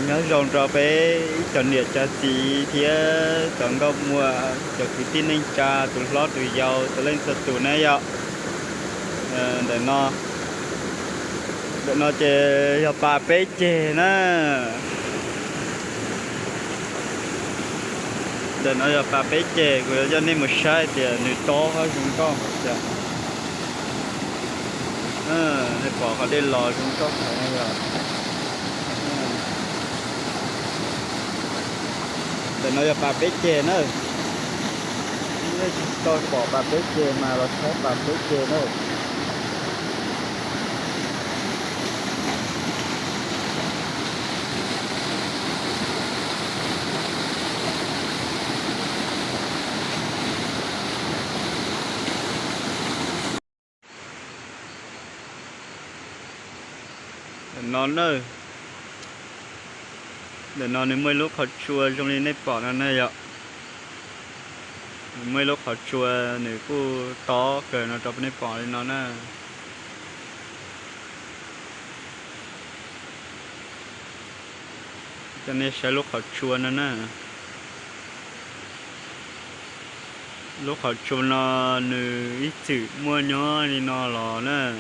nhớ rồng trò bé chọn địa cha xí thì chọn gốc mua cho cái tin anh cha tụi lót tụi giàu tụi lên sật tụi này ạ. Để nó chơi cho bà bé chơi nè, để nó cho bà bé chơi rồi cho nên một sai thì người to hơn chúng con để bỏ họ đi lò chúng con phải rồi. Để nó cho bà bé chè nữa, tôi bỏ bà bé chè mà là thấy bà bé chè nữa. Nó nữa, để nó nếu mấy lúc họ chua trong này bỏ nó này ạ. Mấy lúc họ chua nếu cô to cỡ nó trong này bỏ lên nó nè. Cho nên sẽ lúc họ chua nó nè. Lúc họ chua nó nữ ít chữ mua nhỏ thì nó lò nè.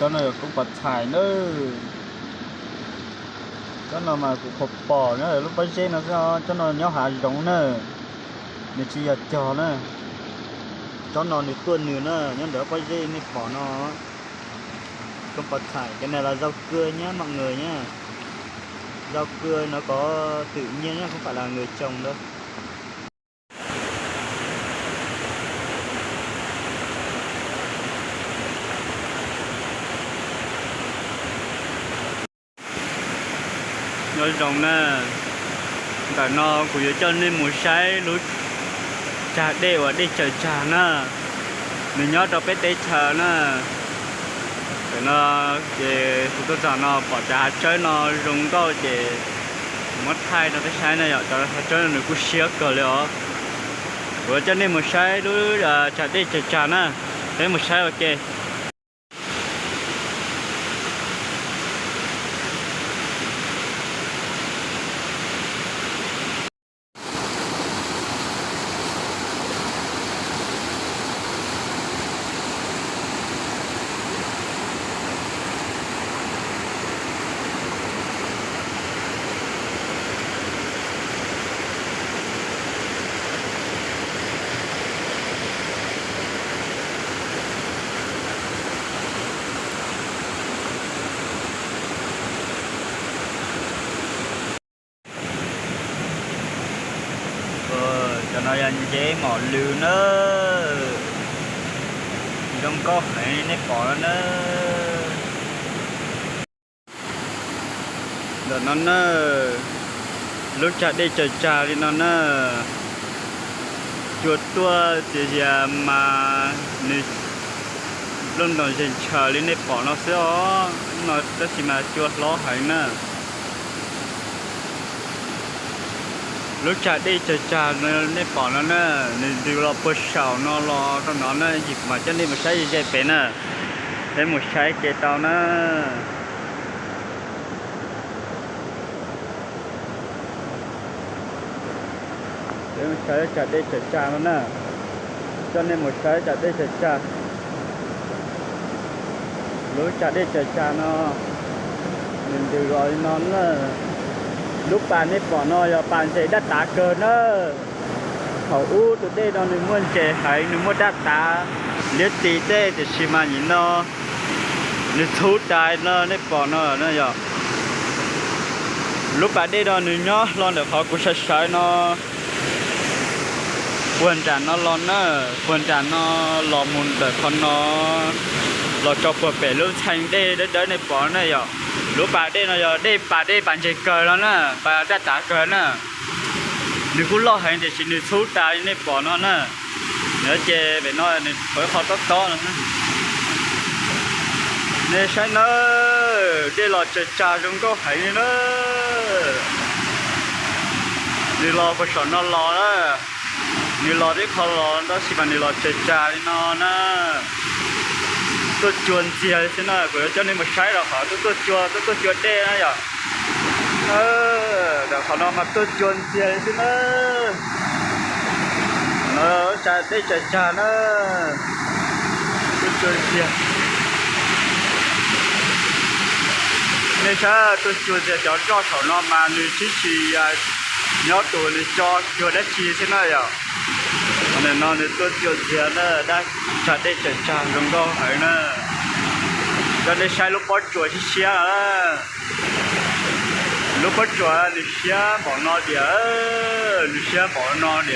Cho nó cũng bật thải nữa, cho nó mà cũng hộp bò nữa, lúc bây giờ nó cho nó nhỏ hạ giống nữa, để chỉ là cho nữa, cho nó được tuần nữa, nhưng đỡ bây giờ này bỏ nó cũng bật thải. Cái này là rau cưa nhá mọi người nhá, rau cưa nó có tự nhiên nhá, không phải là người trồng đâu. Nói rồng nè, cả nó của dưới chân nên một trái lúa trà đều ở đây chờ trà nè, mình nhớ cho bé té chờ nè, để nó để tôi rằng nó bỏ trà chơi nó rung to để mất thay nó cái trái này ở cho chơi nó cũng xía cờ liệu, của chân nên một trái lúa trà đây chờ trà nè, đấy một trái ok. Cho nó ăn chế mỏ lư nữa, không có phải nếp bỏ nữa, rồi nó lúc chặt đi chờ trà đi nó chuột tua thì mà luôn đòi chờ lên nếp bỏ nó sẽ nó chỉ mà chuột ló hay nè. Lúc chả đi chả nên bỏ nó nè, nên điều là bớt sầu nó lo cho nó nè, dịp mà cho nên một trái dây bén nè, để một trái cây tao nè, để một trái chả đi chả nó nè, cho nên một trái chả đi chả, lúc chả đi chả nó, nên điều gọi nó nè. lúc bạn ấy bỏ nó giờ bạn sẽ đắt tá cờ nữa họ u tụi đây nó nếu muốn chơi hay nếu muốn đắt tá nếu tí tê thì xí mà nhìn nó nếu thú tài nó nếu bỏ nó giờ lúc bạn đây nó nếu nhó lo được họ cũng sẽ nó quên tràn nó lo nữa quên tràn nó lo muốn để con nó lo cho bờ bể lúc thành đây đấy này bỏ này giờ lúc bà đây nó giờ đây bà đây bạn chơi cờ nó nè bà đã打cờ nè nếu cũng lo hành thì chỉ nếu thú tài này bỏ nó nè nếu chơi về nó nên phải khó to nữa nên sai nó đây là chơi trà trong có hay nữa nếu lo có sợ nó lo đó nếu lo đấy khó lo đó chỉ bằng nếu lo chơi trà nó nè tôi chuồn chia thế nào của cho nên một sai là họ tôi chuồn đê nó vậy để họ nó mà tôi chuồn chia thế nó trà đây trà nó tôi chuồn chia nên sao tôi chuồn chia cho họ nó mà người chỉ nhớ tuổi người cho chuồn đất chi thế nào vậy nên nó nên tôi chuồn chia nó đã trà đây trà trong đó phải nè cho nên sai lúc bắt chuột thì xia lúc bắt chuột thì xia bỏ nó đi lúc xia bỏ nó đi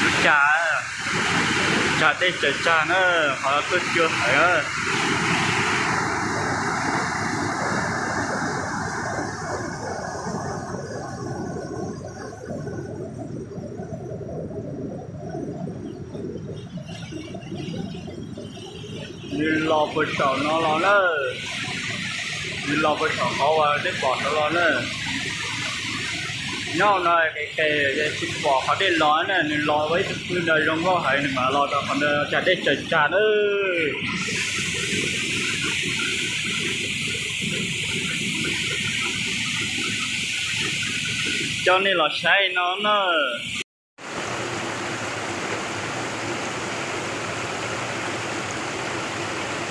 lúc trà đây trà nữa họ tôi chưa thấy nhìn lò bờ sầu nó lo nữa nhìn lò bờ sầu họ vào để bỏ nó lo nữa nhau này cái chim bò họ để lo này nhìn lo với cái đời trong có hay mà lo cho còn chả để trà nữa cho nên là sai nó